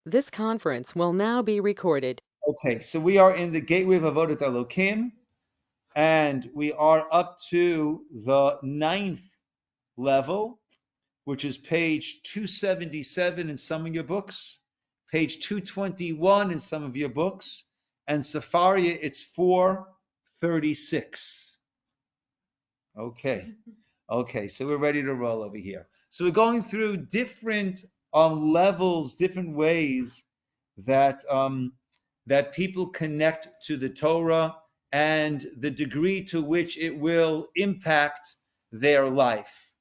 This conference will now be recorded. Okay, so we are in the Gateway of Avodat Elokim, and we are up to the 9th level, which is page 277 in some of your books, page 221 in some of your books, and Safaria, it's 436. Okay, so we're ready to roll over here. So we're going through different levels, different ways that that people connect to the Torah and the degree to which it will impact their life.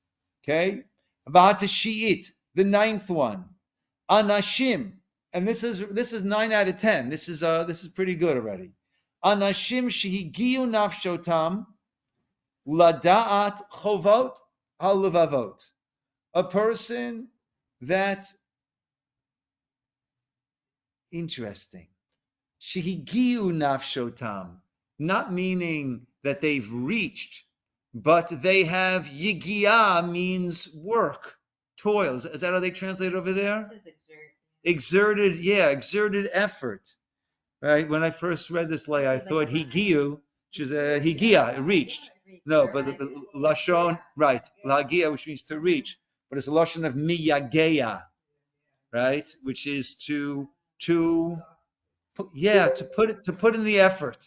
Okay, about Shi'it, the 9th one, Anashim, and this is 9 out of 10. This is pretty good already. Anashim shehigiu nafshotam Lada'at chovot halevavot. A person that, interesting, shehigiu nafshotam, not meaning that they've reached, but they have yigia means work, toil. Is that how they translate it over there? Exerted, yeah, exerted effort. Right? When I first read this lay, I thought higiu, which is a higia, it reached. No, but the lashon, right? Lagia, which means to reach, but it's a lashon of miyageya, right? Which is to put in the effort,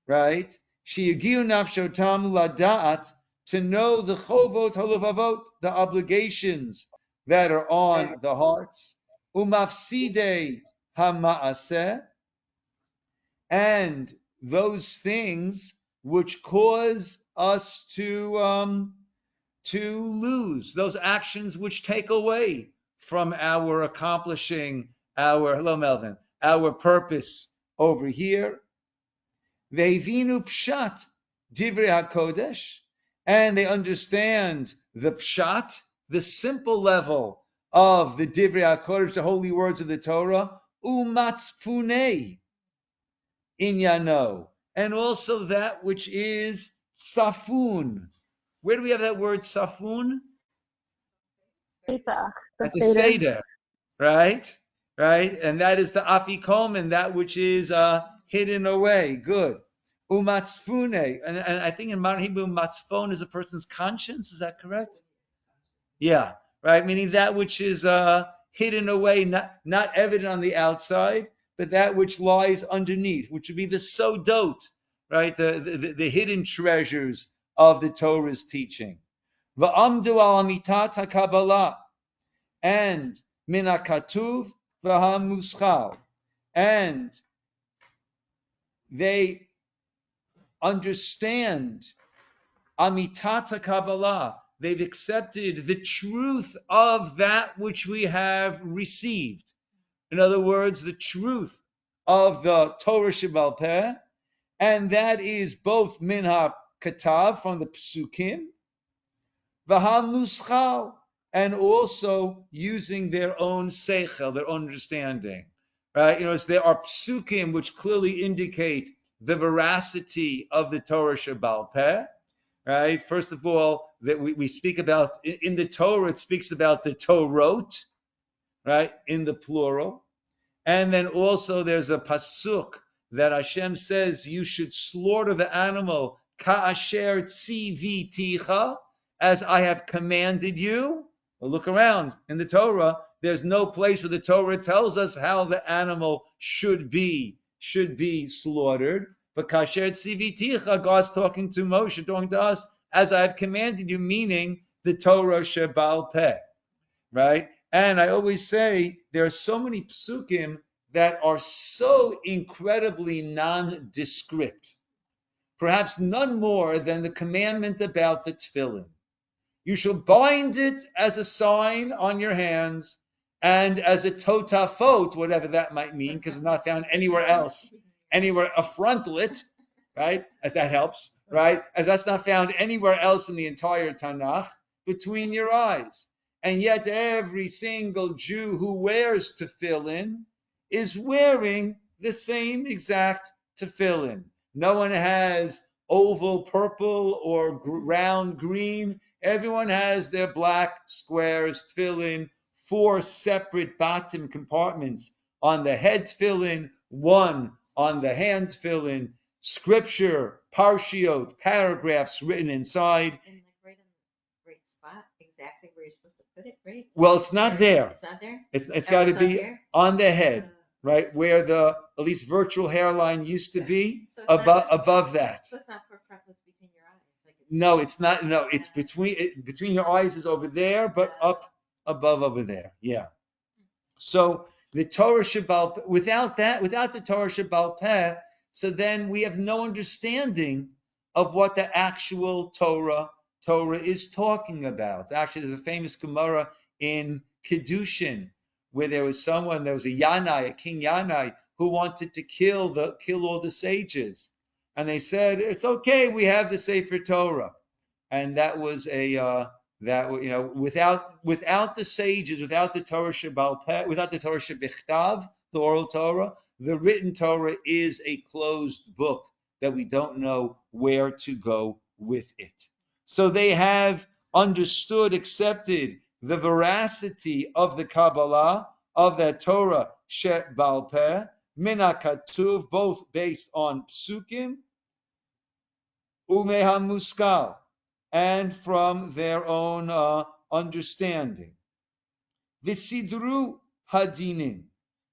right? Shiyagiu nafshotam lada'at, to know the chovot halevavot, the obligations that are on the hearts, umafside hama'aseh, and those things which cause us to lose, those actions which take away from our accomplishing our, hello Melvin, our purpose over here. Ve'ivinu pshat divrei hakodesh, and they understand the pshat, the simple level of the divrei hakodesh, the holy words of the Torah, umatzpunei inyano, and also that which is safun. Where do we have that word safun? At the Seder, right? Right? And that is the afikom, and that which is hidden away. Good. Umatzfune. And I think in modern Hebrew, matzfon is a person's conscience. Is that correct? Yeah. Right? Meaning that which is hidden away, not evident on the outside, but that which lies underneath, which would be the sodot, right? The hidden treasures of the Torah's teaching. Va'amdu al amitat hakabbalah, and min hakatuv v'hamuschal, and they understand amitat hakabbalah. They've accepted the truth of that which we have received. In other words, the truth of the Torah Shebal Peh, and that is both min hakatav, from the psukim, v'hamuschal, and also using their own seichel, their own understanding, right? There are psukim which clearly indicate the veracity of the Torah Shebal Peh, right? First of all, that we speak about, in the Torah, it speaks about the Torot, right, in the plural. And then also there's a pasuk that Hashem says you should slaughter the animal ka'asher tziviticha, as I have commanded you. Well, look around in the Torah. There's no place where the Torah tells us how the animal should be slaughtered. But kasher tziviticha, God's talking to Moshe, talking to us, as I have commanded you, meaning the Torah Shebal Peh, right? And I always say there are so many psukim that are so incredibly nondescript, perhaps none more than the commandment about the tefillin. You shall bind it as a sign on your hands and as a totafot, whatever that might mean, because it's not found anywhere else, anywhere, a frontlet, right? As that helps, right? As that's not found anywhere else in the entire Tanakh, between your eyes. And yet every single Jew who wears tefillin is wearing the same exact tefillin. No one has oval purple or round green. Everyone has their black squares, tefillin, 4 separate bottom compartments on the head tefillin, one on the hand tefillin, scripture, parshiot, paragraphs written inside. And like right in the right spot, exactly where you're supposed to put it, right? Well, it's not there. It's not there? It's got to It's up be here? on the head, right, where the at least virtual hairline used to be, So it's not- above that. So it's not for frontlets between your eyes. Like No, it's not. No, it's between your eyes is over there, but up above over there. Yeah. So the Torah Shabbal, without the Torah Shabbal Peh, so then we have no understanding of what the actual Torah is talking about. Actually, there's a famous Gemara in Kiddushin where there was a Yanai, a king Yanai, who wanted to kill all the sages, and they said it's okay, we have the Sefer Torah, and that was without the sages, without the Torah Shabbal Peh, without the Torah Shabichtav, the oral Torah, the written Torah is a closed book that we don't know where to go with it. So they have understood, accepted the veracity of the Kabbalah, of that Torah Shabbal Peh, Min HaKatuv, both based on Psukim, Umeha Muskal, and from their own understanding. Visidru hadinim,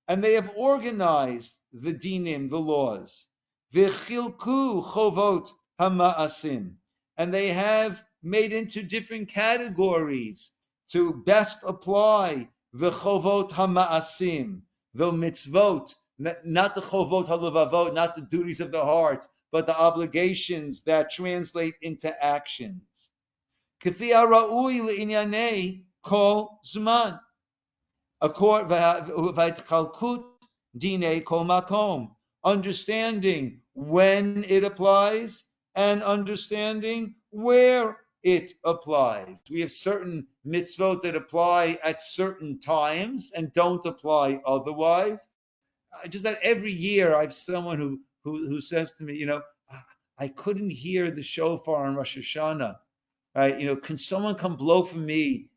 and they have organized the dinim, the laws. Vichilku chovot hamaasim, and they have made into different categories to best apply the chovot hamaasim, the mitzvot, not the chovot halevavot, not the duties of the heart, but the obligations that translate into actions. K'fi ha'ra'ui le'inyanei kol zman. V'atchalkut dinei kol makom. Understanding when it applies and understanding where it applies. We have certain mitzvot that apply at certain times and don't apply otherwise. Just about every year, I have someone who says to me, I couldn't hear the shofar on Rosh Hashanah, right? Can someone come blow for me,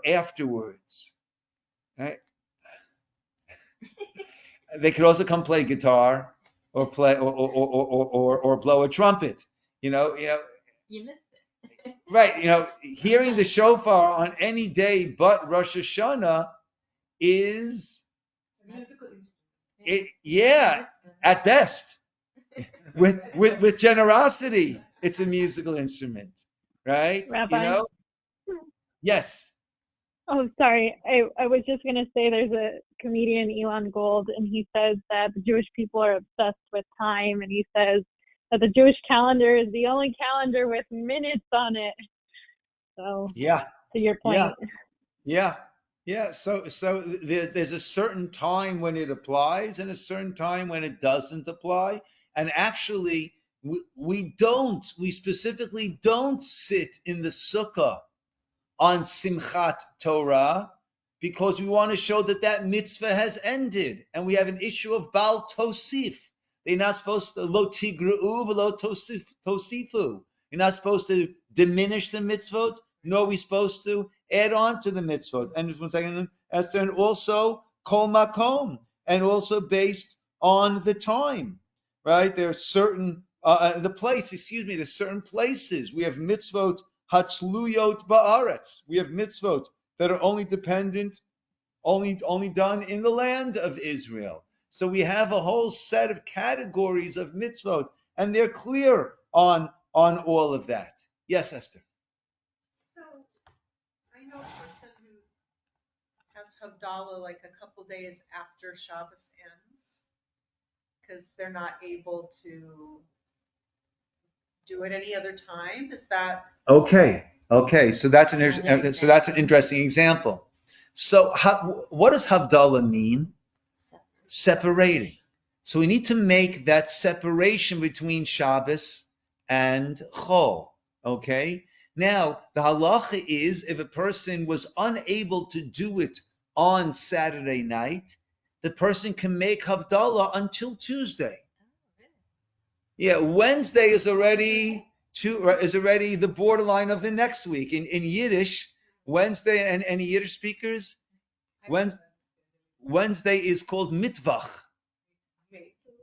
afterwards, right? They could also come play guitar or play or blow a trumpet, You missed it. right? Hearing the shofar on any day but Rosh Hashanah is at best. With generosity, it's a musical instrument, right? Rabbi? Yes. Oh, sorry. I was just going to say there's a comedian, Elon Gold, and he says that the Jewish people are obsessed with time, and he says that the Jewish calendar is the only calendar with minutes on it. So, yeah, to your point. Yeah. So there's a certain time when it applies and a certain time when it doesn't apply. And actually, we specifically don't sit in the sukkah on Simchat Torah because we want to show that mitzvah has ended, and we have an issue of Bal Tosif. They're not supposed to lo tigra'u v'lo tosifu. You're not supposed to diminish the mitzvot, nor are we supposed to add on to the mitzvot. And just 1 second, Esther, and also kol makom, and also based on the time, right? There are certain there's certain places we have mitzvot hatzluyot ba'aretz. We have mitzvot that are only dependent, only done in the land of Israel. So we have a whole set of categories of mitzvot, and they're clear on all of that. Yes, Esther. So I know a person who has Havdalah like a couple days after Shabbos ends because they're not able to do it any other time. Is that okay? So that's an interesting example. So what does Havdalah mean? Separating. So we need to make that separation between Shabbos and Chol. Okay. Now the halacha is if a person was unable to do it on Saturday night, the person can make Havdalah until Tuesday. Yeah, Wednesday is already the borderline of the next week. In Yiddish, Wednesday, and any Yiddish speakers, Wednesday is called mitvach.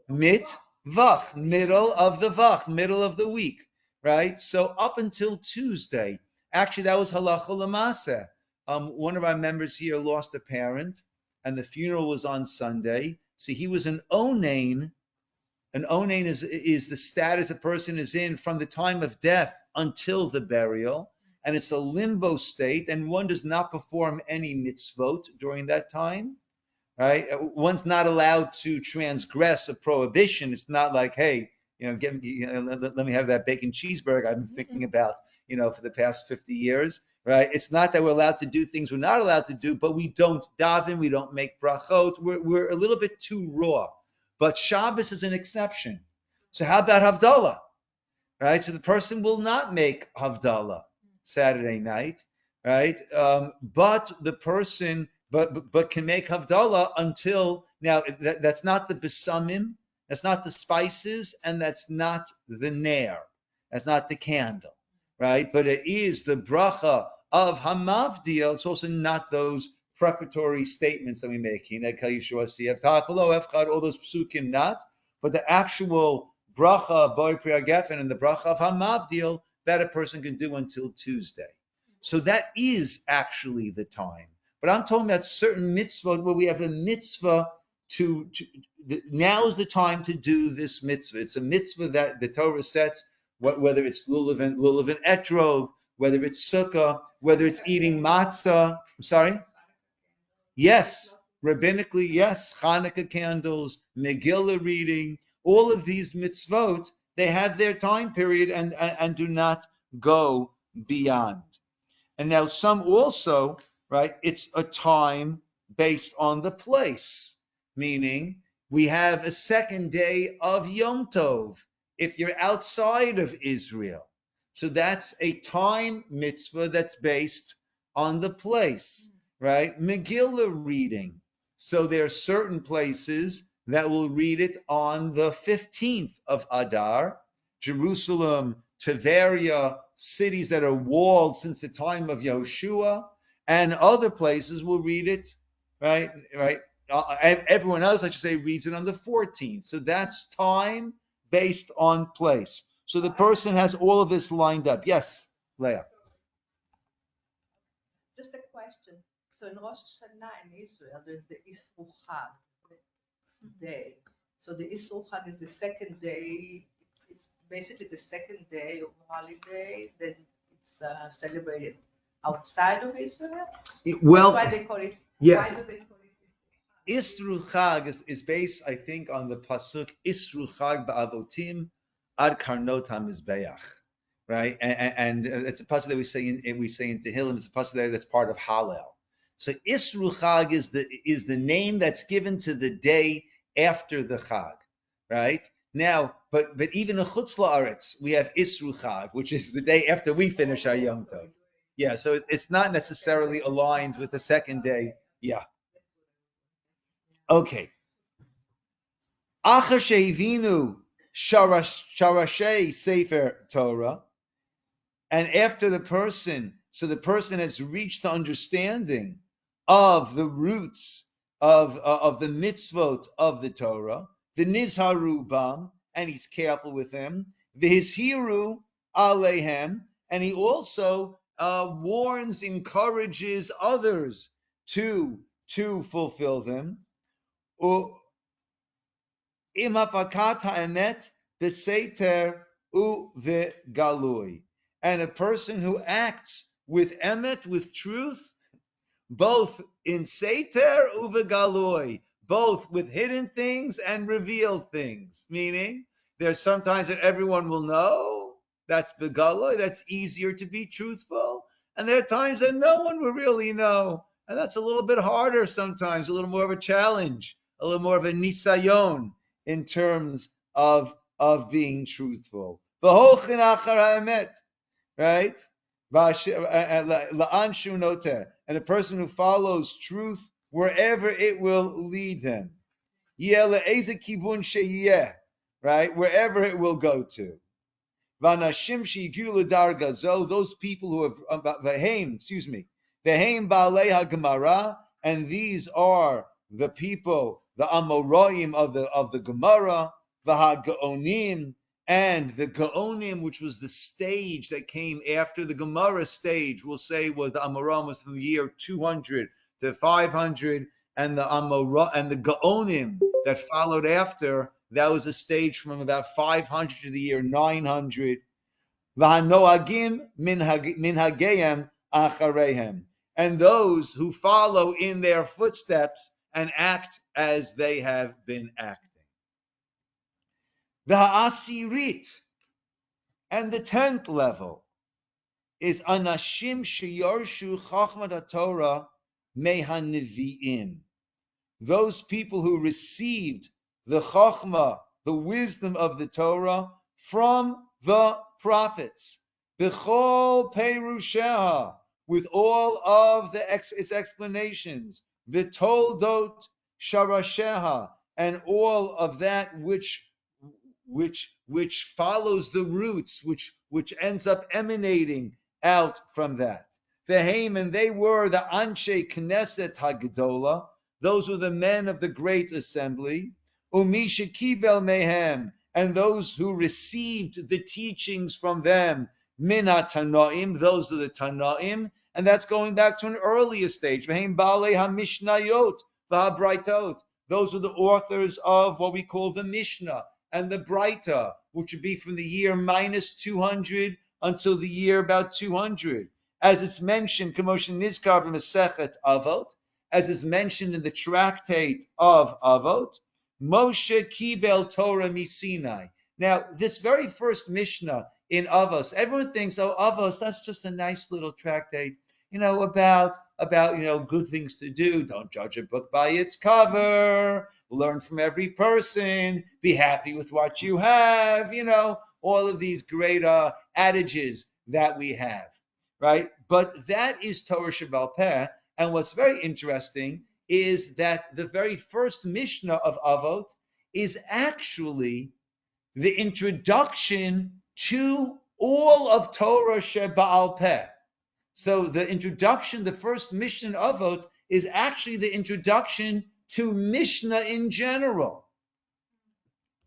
Mitvach, middle of the vach, middle of the week, right? So up until Tuesday, actually that was halacha l'maseh. One of our members here lost a parent, and the funeral was on Sunday. So he was an onain. An onain is the status a person is in from the time of death until the burial, and it's a limbo state, and one does not perform any mitzvot during that time. Right? One's not allowed to transgress a prohibition. It's not like, hey, let me have that bacon cheeseburger I've been thinking about, for the past 50 years, right? It's not that we're allowed to do things we're not allowed to do, but we don't daven, we don't make brachot. We're a little bit too raw. But Shabbos is an exception. So how about Havdalah, right? So the person will not make Havdalah Saturday night, right? But the person but can make Havdalah until now. That's not the besamim, that's not the spices, and that's not the nair, that's not the candle, right? But it is the bracha of Hamavdil. It's also not those prefatory statements that we make. All those psukim, not, but the actual bracha of Bori Priya Geffen and the bracha of Hamavdil that a person can do until Tuesday. So that is actually the time. But I'm talking about certain mitzvot where we have a mitzvah now is the time to do this mitzvah. It's a mitzvah that the Torah sets, whether it's lulav and etrog, whether it's sukkah, whether it's eating matzah. I'm sorry? Yes, rabbinically, yes. Hanukkah candles, Megillah reading, all of these mitzvot, they have their time period and do not go beyond. And now some also, right, it's a time based on the place, meaning we have a second day of Yom Tov if you're outside of Israel. So that's a time mitzvah that's based on the place, right? Megillah reading. So there are certain places that will read it on the 15th of Adar. Jerusalem, Tiberia, cities that are walled since the time of Yehoshua, and other places will read it, right? Everyone else, I should say, reads it on the 14th. So that's time based on place. So the person has all of this lined up. Yes, Leah. Just a question. So in Rosh Hashanah in Israel, there's the Yisroel Chag day. So the Yisroel Chag is the second day. It's basically the second day of holiday. Then it's celebrated outside of Israel. Well, that's why they call it. Yes. Why do they call it Yisroel Chag is based, I think, on the pasuk Yisroel Chag ba'avotim ad karnot hamizbeach, right? And it's a pasuk that we say in Tehillim. It's a pasuk that's part of Hallel. So Yisroel Chag is the name that's given to the day after the Chag, right? Now, but even in Chutz La'aretz, we have Yisroel Chag, which is the day after we finish our Yom Tov. Yeah, so it's not necessarily aligned with the second day. Yeah. Okay. Achar she'ivinu sharashei sefer Torah, and after the person has reached the understanding of the roots of the mitzvot of the Torah, the nizharu bam, and he's careful with them, v'hizhiru alehem, and he also warns, encourages others to fulfill them. Imafakat ha'emet b'seiter u'v'galui, and a person who acts with emet, with truth, both in seiter u'v'galui, both with hidden things and revealed things. Meaning, there's sometimes that everyone will know. That's begalui. That's easier to be truthful. And there are times that no one will really know, and that's a little bit harder sometimes. A little more of a challenge, a little more of a nisayon in terms of being truthful. Right? And a person who follows truth wherever it will lead them. Right? Wherever it will go to. Those people who have Vehem Baalei HaGemara, and these are the people, the Amoraim of the Gemara, the Gaonim, and the Gaonim, which was the stage that came after the Gemara stage, we'll say was the Amoraim was from the year 200 to 500, and the Gaonim that followed after, that was a stage from about 500 to the year 900. V'hanoagim minhageim acharehem, and those who follow in their footsteps and act as they have been acting. The ha'asirit, and the 10th level, is anashim sheyorshu chachmat Torah mehaneviim, those people who received the chachma, the wisdom of the Torah from the prophets, b'chol perusheha, with all of its explanations, v'toldot sharasheha, and all of that which follows the roots, which ends up emanating out from that. V'heim, and they were the anshe knesset hagdola, those were the men of the great assembly, umisha kibel mehem, and those who received the teachings from them, mina tanaim, those are the tanaim, and that's going back to an earlier stage. V'heim balei hamishnayot v'habraitot, those are the authors of what we call the Mishnah and the Braita, which would be from the year minus 200 until the year about 200. As it's mentioned, Kamoshin Nizkar b'Masechet Avot, as is mentioned in the tractate of Avot, Moshe Kibel Torah Misinai. Now, this very first Mishnah in Avos, everyone thinks, oh, Avos, that's just a nice little tractate, about good things to do. Don't judge a book by its cover. Learn from every person. Be happy with what you have. All of these great adages that we have, right? But that is Torah Sheba'al Peh. And what's very interesting is that the very first Mishnah of Avot is actually the introduction to all of Torah Sheba'al Peh. So the introduction, the first Mishnah of Avot, is actually the introduction to Mishnah in general.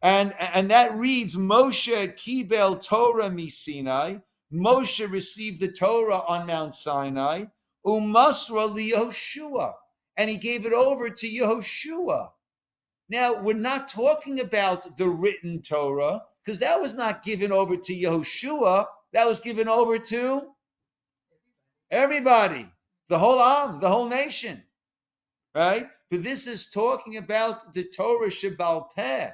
And that reads, Moshe Kibel Torah Misinai. Moshe received the Torah on Mount Sinai. Umasra liYehoshua, and he gave it over to Yehoshua. Now, we're not talking about the written Torah, because that was not given over to Yehoshua, that was given over to everybody, the whole Am, the whole nation, right? But this is talking about the Torah Sheba'al Peh,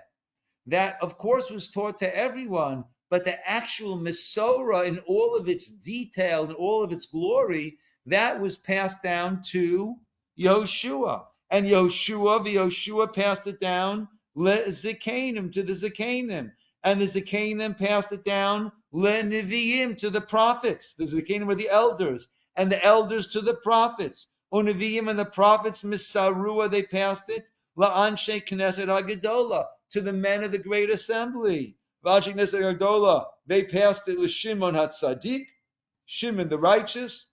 that of course was taught to everyone, but the actual Mesorah in all of its detail and all of its glory, that was passed down to Yehoshua. And Yehoshua passed it down le-Zikanim, to the Zikanim. And the Zikanim passed it down le-Nevi'im, to the prophets. The Zikanim were the elders. And the elders to the prophets. Unevi'im, and the prophets, Misarua, they passed it la-Anshe Knesset HaGedola, to the men of the great assembly. V'Anshe Knesset HaGedola, they passed it le-Shimon HaTzadik, Shimon the righteous.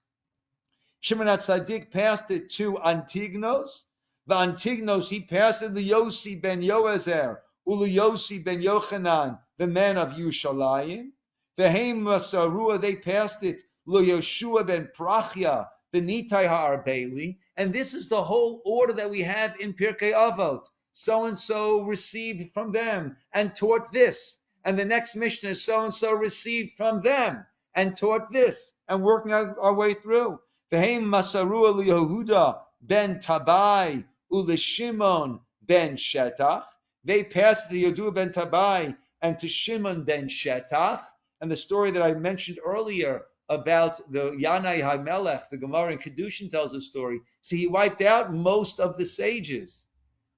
Shimon HaTzadik passed it to Antignos. The Antignos, he passed it to Yossi ben Yoezer, Yossi ben Yochanan, the men of Yushalayim. The Haim Masarua, they passed it to Yoshua ben Prachya, the Nitai Ha'arbeli. And this is the whole order that we have in Pirkei Avot. So-and-so received from them and taught this. And the next Mishnah is so-and-so received from them and taught this. And working our way through. V'heim Masarua liYehuda ben Tabai u'lishimon ben Shetach. They passed the Yehuda ben Tabai and to Shimon ben Shetach. And the story that I mentioned earlier about the Yanai HaMelech, the Gemara in Kedushin tells a story. So he wiped out most of the sages,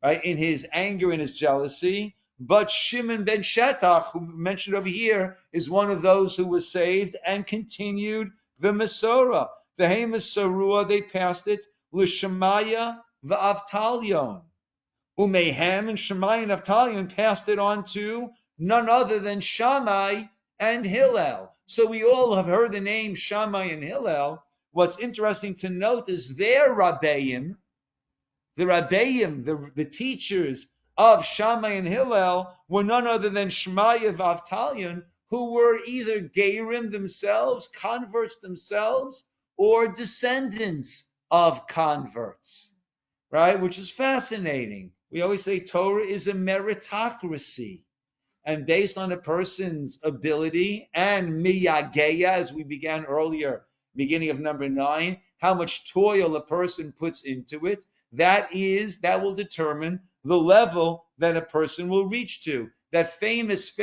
right, in his anger and his jealousy. But Shimon ben Shetach, who mentioned over here, is one of those who was saved and continued the Mesorah. The Hamasarua, they passed it, L'Shemaya v'Avtalion. Umehem, and Shemaya and Avtalion passed it on to none other than Shammai and Hillel. So we all have heard the name Shammai and Hillel. What's interesting to note is their Rabbeim, the Rabbeim, the teachers of Shammai and Hillel, were none other than Shmaya Vavtalyon, who were either Gerim themselves, converts themselves, or descendants of converts, right? Which is fascinating. We always say Torah is a meritocracy. And based on a person's ability and miyageya, as we began earlier, beginning of number 9, how much toil a person puts into it, that will determine the level that a person will reach to. That famous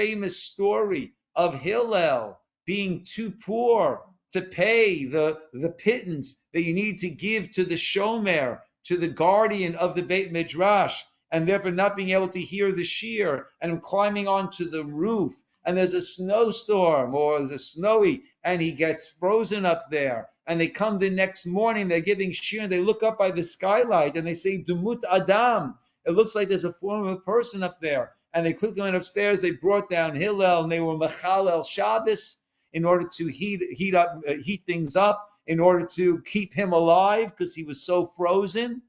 story of Hillel being too poor to pay the pittance that you need to give to the shomer, to the guardian of the Beit Midrash, and therefore not being able to hear the shir, and climbing onto the roof, and there's a snowstorm or there's a snowy, and he gets frozen up there, and they come the next morning, they're giving shir, and they look up by the skylight, and they say, Dumut Adam, it looks like there's a form of a person up there, and they quickly went upstairs, they brought down Hillel, and they were Mechalel Shabbos, in order to heat things up, in order to keep him alive, because he was so frozen.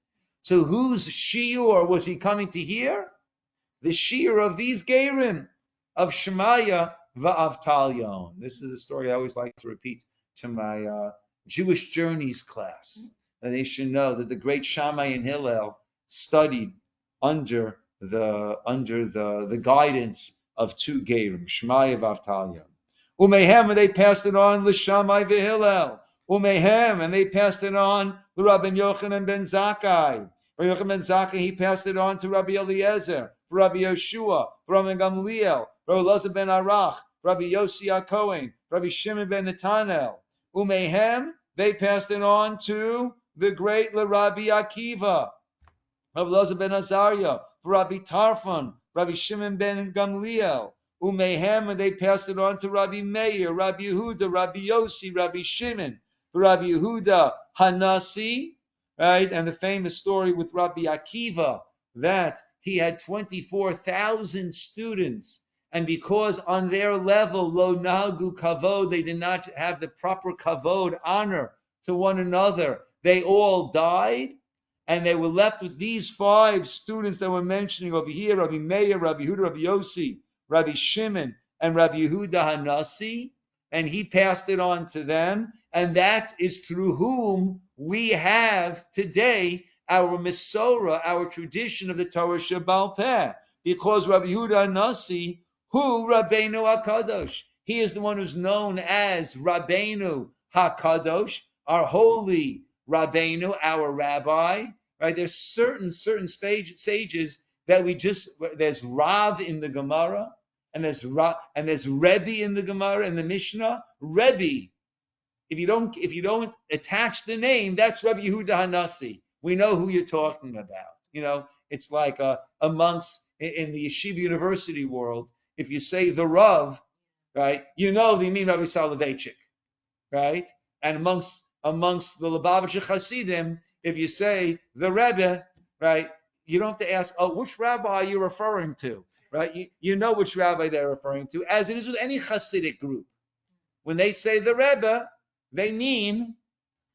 So whose shiur was he coming to hear? The shiur of these Gerim, of Shemaya Va'avtalyon. This is a story I always like to repeat to my Jewish Journeys class. And they should know that the great Shammai and Hillel studied under the guidance of two Gerim, Shemaya Va'avtalyon. Umehem, and they passed it on l'Shammai v'Hillel. Umehem, and they passed it on to Rabbi Yochanan ben Zakkai. Rabbi Yochanan ben Zakkai, he passed it on to Rabbi Eliezer, for Rabbi Yoshua, for Rabbi Gamliel, Rabbi Elazar ben Arach, Rabbi Yossi HaKohen, Rabbi Shimon ben Netanel. Umehem, they passed it on to the great Rabbi Akiva, Rabbi Elazar ben Azariah, for Rabbi Tarfon, Rabbi Shimon ben Gamliel. Umehem, and they passed it on to Rabbi Meir, Rabbi Yehuda, Rabbi Yossi, Rabbi Shimon, Rabbi Yehuda Hanasi, right? And the famous story with Rabbi Akiva, that he had 24,000 students, and because on their level, lo nagu kavod, they did not have the proper kavod, honor to one another, they all died, and they were left with these 5 students that we're mentioning over here, Rabbi Meir, Rabbi Yehuda, Rabbi Yossi, Rabbi Shimon, and Rabbi Yehuda Hanasi, and he passed it on to them, and that is through whom we have today our Mesorah, our tradition of the Torah Shebaal Peh, because Rabbi Yehuda Hanasi, who Rabbeinu HaKadosh, he is the one who's known as Rabbeinu HaKadosh, our holy Rabbeinu, our rabbi, right? There's certain sages that there's Rav in the Gemara, and there's Rebbe in the Gemara and the Mishnah. Rebbe, if you don't attach the name, that's Rabbi Yehuda Hanasi. We know who you're talking about. It's like amongst in the Yeshiva University world, if you say the Rav, right, they mean Rabbi Soloveitchik, right? And amongst the Lubavitcher Hasidim, if you say the Rebbe, right, you don't have to ask, which rabbi are you referring to, right? You know which rabbi they're referring to, as it is with any Hasidic group. When they say the Rebbe, they mean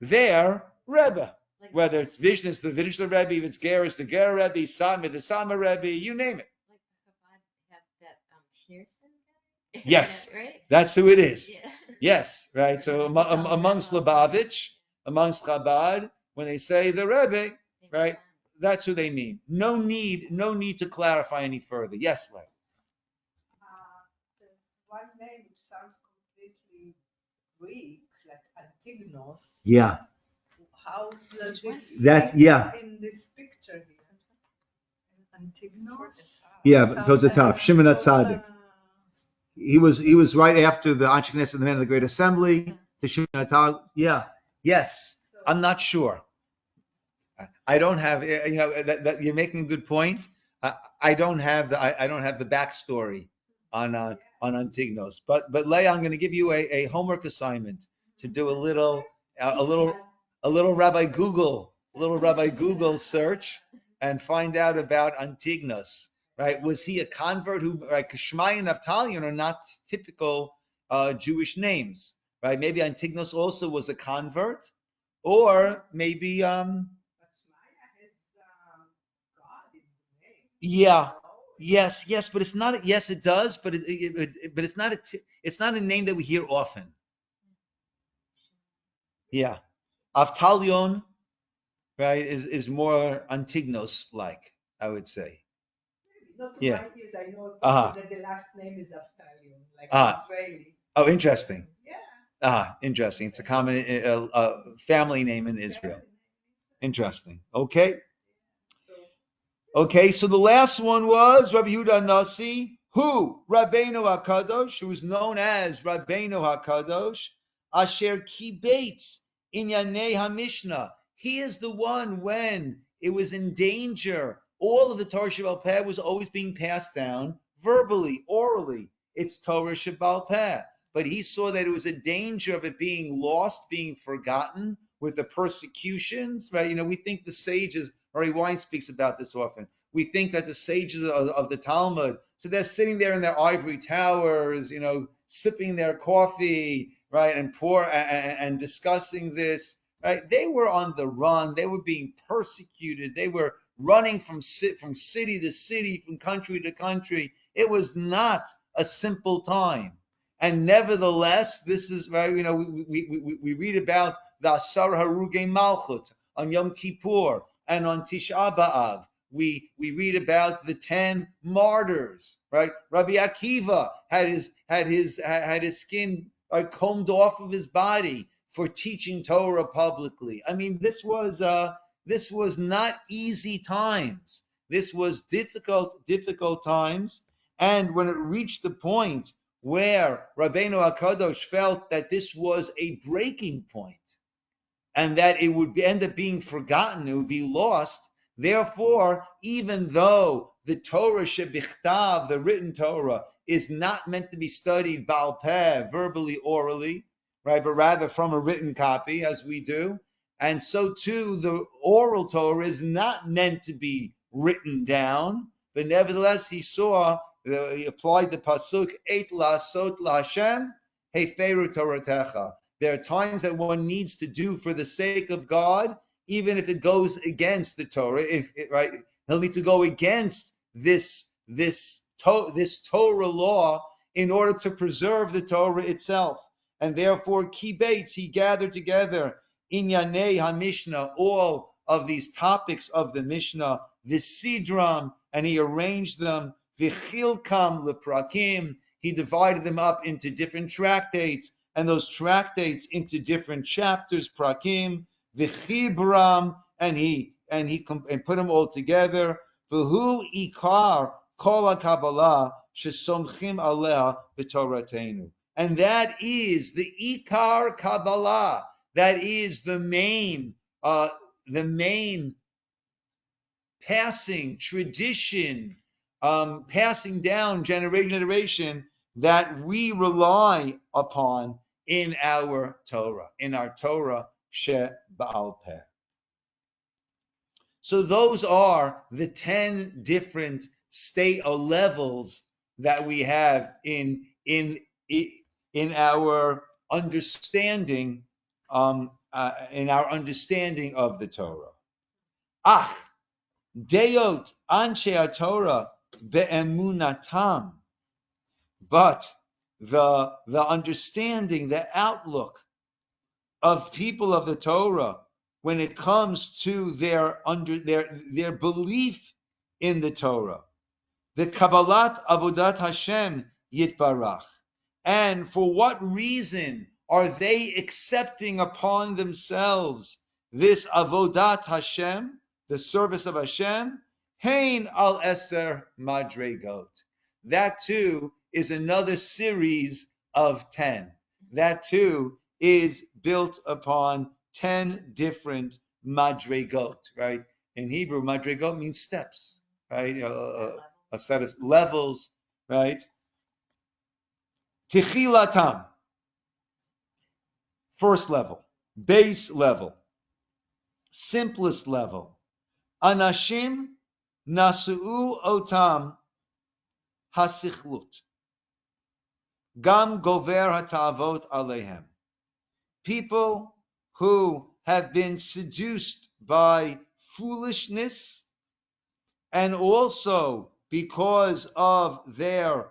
their Rebbe. Whether it's Vishnu, it's the Vishnu Rebbe, if it's Ger, it's the Ger Rebbe, Sama, the Sama Rebbe, you name it. Like the Chabad have that Schneerson guy? Yes, right? That's who it is. Yeah. Yes, right. So amongst Lubavitch, amongst Chabad, when they say the Rebbe, right, that's who they mean. No need to clarify any further. Yes, Leigh. There's one name which sounds completely Greek, like Antignos. Yeah. How does this That's fit yeah. in this picture here? Antignos. Yeah, towards the top. Shimon HaTzadik. He was right after the Anshe Knesset and the Man of the Great Assembly. To Shimon HaTzadik. Yeah. Yes. I'm not sure. I don't have. That you're making a good point. I don't have the backstory on Antignos. But Leah, I'm going to give you a homework assignment to do a little Rabbi Google search and find out about Antignos. Right? Was he a convert who, like Shmai and Naftalion, are not typical Jewish names, right? Maybe Antignos also was a convert, or maybe But Shmaya, his Yeah. Yes, but it's not. Yes, it does, but but it's not it's not a name that we hear often. Yeah, Avtalion, right, is more Antignos like, I would say. Not to Yeah. my ears, I know Uh-huh. that the last name is Aftalion, like Uh, Israeli. oh, interesting. Yeah. Interesting. It's a common family name in Israel. Interesting. Okay. Okay, so the last one was Rabbi Yehuda Nasi, who Rabbeinu Hakadosh, who is known as Rabbeinu Hakadosh, Asher Kibates Inyanei HaMishnah. He is the one when it was in danger. All of the Torah Shebaal Peh was always being passed down verbally, orally. It's Torah Shebaal Peh. But he saw that it was a danger of it being lost, being forgotten with the persecutions, right? We think the sages, Ari Wine speaks about this often. We think that the sages of the Talmud, so they're sitting there in their ivory towers, sipping their coffee, right, and discussing this, right? They were on the run. They were being persecuted. They were running from city to city, from country to country. It was not a simple time. And nevertheless, this is right. We read about the Asar Haruge Malchut on Yom Kippur and on Tisha B'Av. We read about the 10 martyrs, right? Rabbi Akiva had his skin combed off of his body for teaching Torah publicly. I mean, this was not easy times. This was difficult times. And when it reached the point where Rabbeinu HaKadosh felt that this was a breaking point and that it would end up being forgotten, it would be lost. Therefore, even though the Torah shebichtav, the written Torah, is not meant to be studied Baal Peh, verbally, orally, right, but rather from a written copy, as we do, and so too the oral Torah is not meant to be written down, but nevertheless he applied the pasuk Eit Lasot LaHashem Heferu Toratecha. There are times that one needs to do for the sake of God, even if it goes against the Torah. Right, he'll need to go against this Torah law in order to preserve the Torah itself. And therefore, kibates, he gathered together inyanei HaMishnah, all of these topics of the Mishnah, visidram, and he arranged them, vichilkam leprakim, he divided them up into different tractates, and those tractates into different chapters, prakim, v'chibram, and he put them all together. V'hu ikar kol HaKabbalah shesomchim aleh b'toratenu. And that is the ikar Kabbalah. That is the main passing tradition, passing down generation to generation that we rely upon in our Torah she'ba'al peh. So those are the 10 different state or levels that we have in our understanding, in our understanding of the Torah. Ach, Deot Anshe Torah be'emunatam. But the understanding, the outlook of people of the Torah when it comes to their belief in the Torah, the Kabbalat Avodat Hashem Yitbarach, and for what reason are they accepting upon themselves this Avodat Hashem, the service of Hashem? Hein al Eser Madregot. That too is another series of 10. That too is built upon 10 different madregot, right? In Hebrew, madregot means steps, right? A set of levels, right? Tichilatam, first level, base level, simplest level. Anashim nasu'u otam hasichlut. Gam gover hata'avot alehem. People who have been seduced by foolishness and also because of their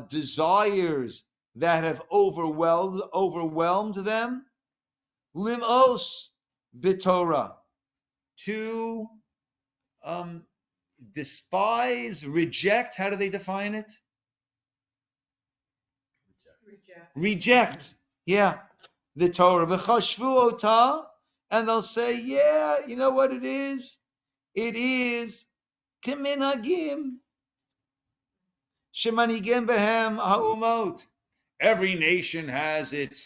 desires that have overwhelmed them, limos b'Torah, to despise, reject. How do they define it? Reject. Yeah, the Torah. V'chashvu ota, and they'll say, yeah, you know what it is? It is keminhagim shemanigim behem ha'umot. Every nation has its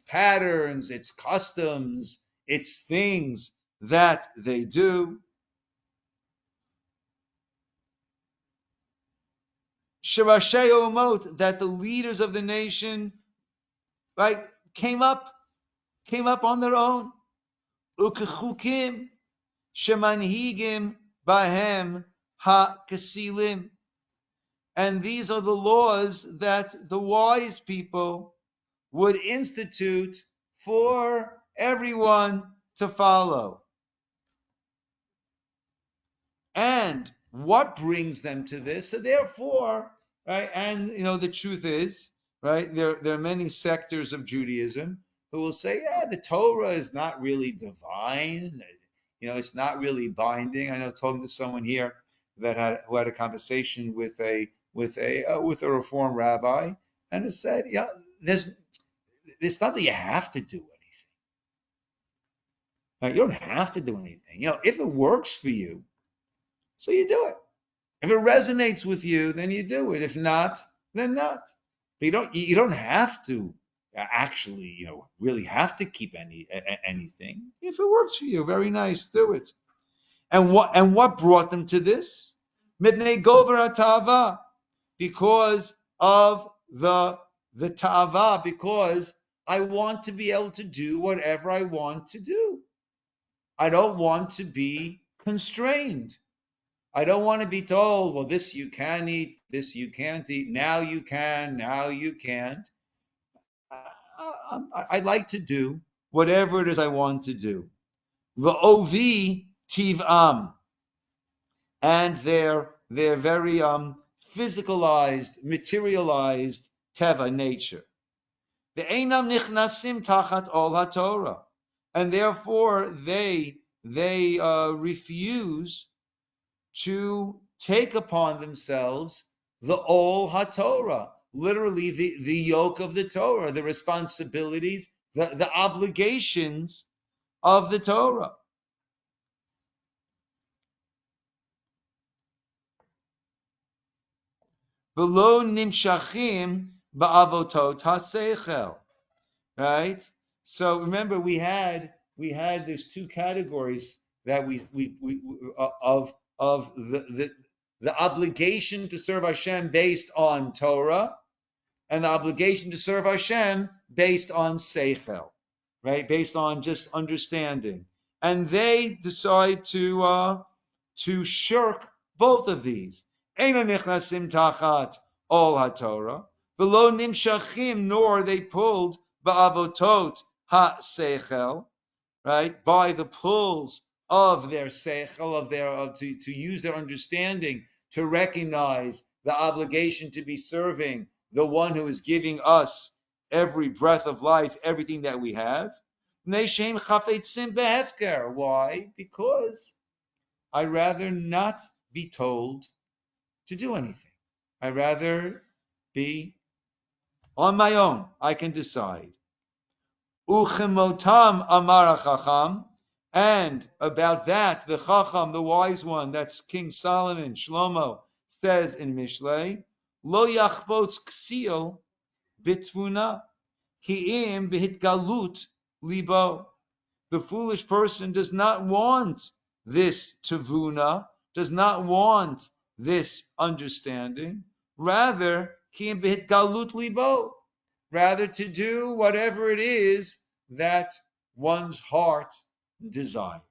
patterns, its customs, its things that they do. Sharashei umot, that the leaders of the nation, right, came up on their own. Ukechukim shemanhigim bahem ha'kasilim. And these are the laws that the wise people would institute for everyone to follow. And what brings them to this? So therefore, right, and the truth is, right, there are many sectors of Judaism who will say, yeah, the Torah is not really divine, it's not really binding. I know talking to someone here who had a conversation with a Reform rabbi, and it said, yeah, it's not that you have to do anything. Right? You don't have to do anything. If it works for you, so you do it. If it resonates with you, then you do it. If not, then not. But you don't have to actually, really have to keep anything. If it works for you, very nice, do it. And what brought them to this? Midnei gover ta'ava, because of the ta'ava, because I want to be able to do whatever I want to do. I don't want to be constrained. I don't want to be told, well, this you can eat, this you can't eat, now you can, now you can't. I like to do whatever it is I want to do. V'ovi tiv'am, and their very physicalized, materialized teva nature. Ve'einam nichnasim tachat ol haTorah, and therefore they refuse to take upon themselves the ol haTorah, literally the yoke of the Torah, the responsibilities, the obligations of the Torah. V'lo nimshachim ba'avotot haseichel, right? So remember, we had these two categories that we of the obligation to serve Hashem based on Torah, and the obligation to serve Hashem based on seichel, right? Based on just understanding. And they decide to shirk both of these. Eina nichnasim tachat ol haTorah, v'lo nimshachim, nor they pulled ba'avotot ha-seichel, right, by the pulls of their seichel, to use their understanding to recognize the obligation to be serving the one who is giving us every breath of life, everything that we have. Why? Because I'd rather not be told to do anything. I'd rather be on my own. I can decide. Uchemotam amar chacham, and about that, the chacham, the wise one, that's King Solomon, Shlomo, says in Mishlei, lo yachbotz ksil bitvuna, ki'im behitgalut libo. The foolish person does not want this tavuna, does not want this understanding. Rather, ki'im behitgalut libo, rather to do whatever it is that one's heart desires.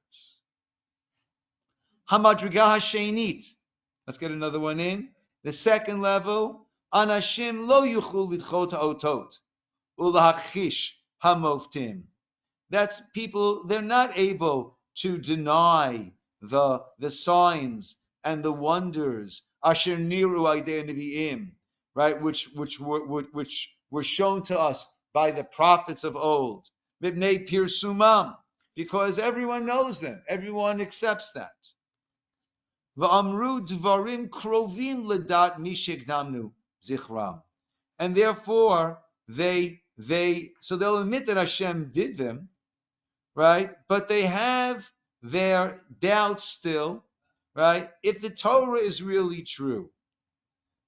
Hamadriga hashenit. Let's get another one in. The second level, anashim lo yuchul lidchot ha'otot ulahachish hamoftim. That's people, they're not able to deny the signs and the wonders, asher niru aidei nevi'im, right, which were shown to us by the prophets of old, mipnei pirsumam, because everyone knows them, everyone accepts that. Va'amru dvarim krovim ledat mishekdamnu zichram, and therefore so they'll admit that Hashem did them, right? But they have their doubts still, right? If the Torah is really true,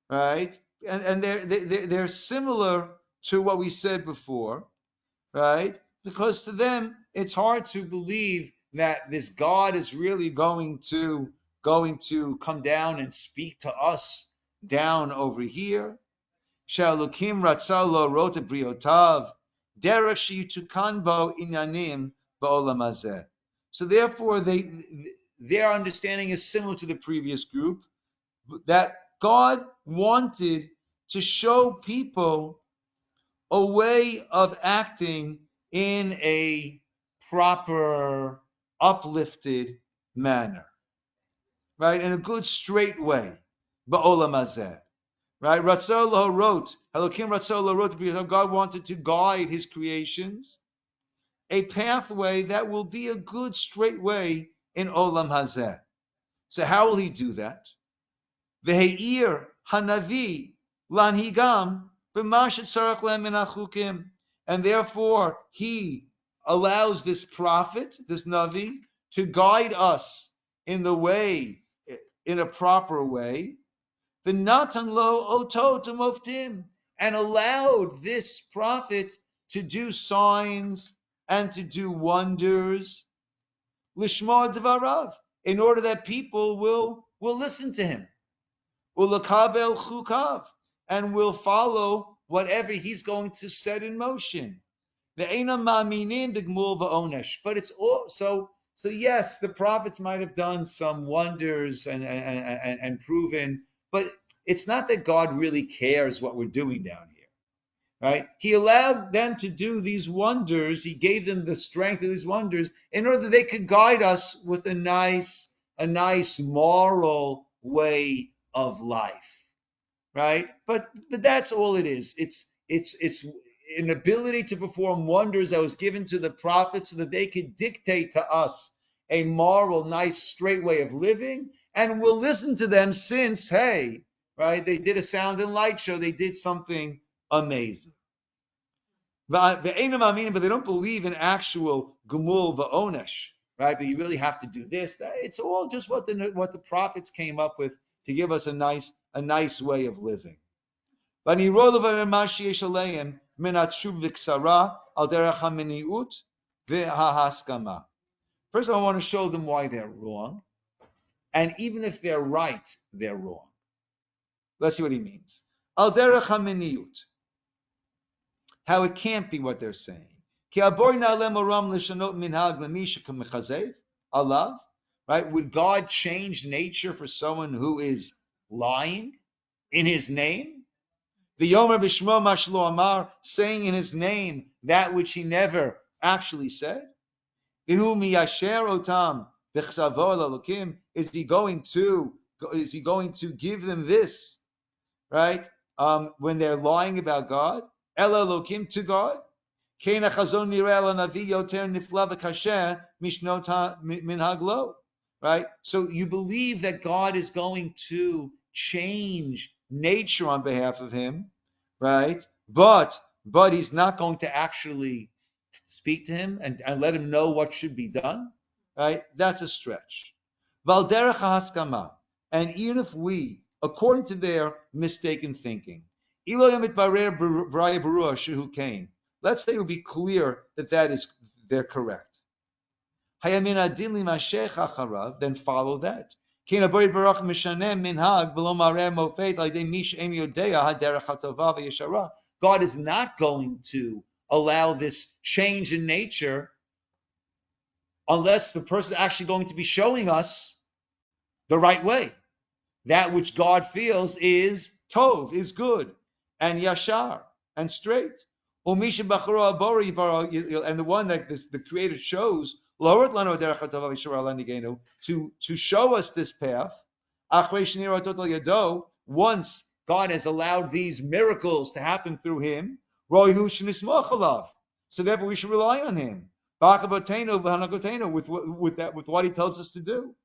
right? And they're similar to what we said before, right? Because to them, it's hard to believe that this God is really going to come down and speak to us down over here. Sha'elokim ratzah lo rot briotav derech sheyitukan bo inyanim ba'olam hazeh. So therefore, their understanding is similar to the previous group, that God wanted to show people a way of acting in a proper, uplifted manner, right? In a good, straight way, ba'olam hazeh. Right? Ratzah wrote, Elokim Ratzah wrote, because God wanted to guide his creations, a pathway that will be a good straight way in Olam Hazeh. So how will he do that? Ve'eir hanavi lanhigam b'mashet tzarach lehem min hachukim. And therefore he allows this prophet, this Navi, to guide us in the way, in a proper way, the Natan lo otot moftim, and allowed this prophet to do signs and to do wonders, lishma dvarav, in order that people will listen to him, ulakabel chukav, and will follow whatever he's going to set in motion. Ve'ena ma'aminim b'gmul va'onesh, but it's also so yes, the prophets might have done some wonders and proven. But it's not that God really cares what we're doing down here, right? He allowed them to do these wonders. He gave them the strength of these wonders in order that they could guide us with a nice moral way of life, right? But that's all it is. It's an ability to perform wonders that was given to the prophets so that they could dictate to us a moral, nice, straight way of living. And we'll listen to them since, hey, right, they did a sound and light show. They did something amazing. But they don't believe in actual gemul va'onesh, right? But you really have to do this. It's all just what the prophets came up with to give us a nice way of living. First, I want to show them why they're wrong. And even if they're right, they're wrong. Let's see what he means. Al derech haminiyut. How it can't be what they're saying. Right? Would God change nature for someone who is lying in his name? V'yomer b'shmo ma shelo amar, saying in his name that which he never actually said. V'hu miyasher otam. Is he going to give them this, right? When they're lying about God, El Elokim, to God. Right? So you believe that God is going to change nature on behalf of him, right? But he's not going to actually speak to him and let him know what should be done. Right? That's a stretch. Valderech haskama. And even if we, according to their mistaken thinking, let's say it would be clear that they're correct. Then follow that. God is not going to allow this change in nature unless the person is actually going to be showing us the right way. That which God feels is tov, is good, and yashar, and straight. And the one that the Creator chose, to show us this path. Once God has allowed these miracles to happen through him, so therefore we should rely on him. With what he tells us to do.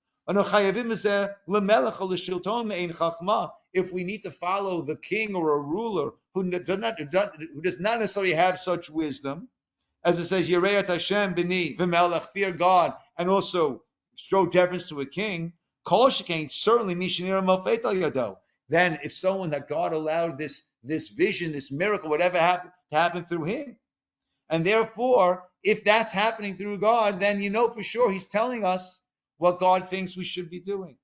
If we need to follow the king or a ruler who does not necessarily have such wisdom, as it says, Yereyat Hashem b'ni v'melech, fear God, and also show deference to a king, kol shekain, certainly mishnira mofet al yado. Then if someone that God allowed this vision, this miracle, whatever happened to happen through him, and therefore, if that's happening through God, then you know for sure he's telling us what God thinks we should be doing.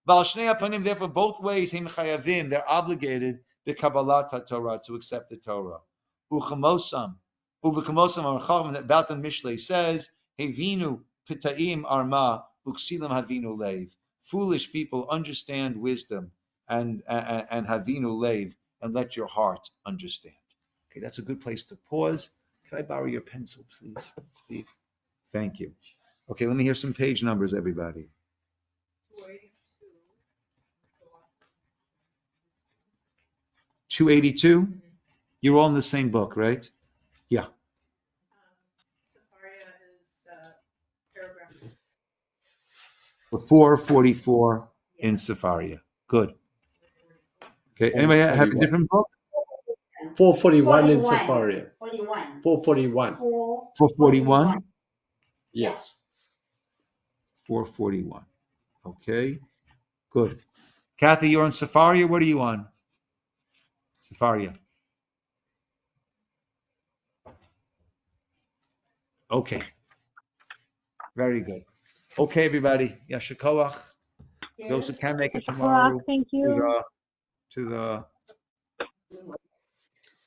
Therefore, both ways, they're obligated the Kabbalat Torah, to accept the Torah. Uchamosam, about the Mishlei says, Hevinu pitaim arma uksilam havinu leiv. Foolish people understand wisdom and havinu leiv, and let your heart understand. Okay, that's a good place to pause. Can I borrow your pencil, please, Steve? Thank you. Okay, let me hear some page numbers, everybody. 282? You're all in the same book, right? Yeah. Safaria is paragraph 444 in Safaria. Good. Okay, anybody have a different book? 441 in Safaria. 441. 441? Yes. 441. Okay, good. Kathy, you're on Safaria. What are you on? Safaria. Okay. Very good. Okay, everybody. Yashakoach. Those who can make it tomorrow Thank you. to the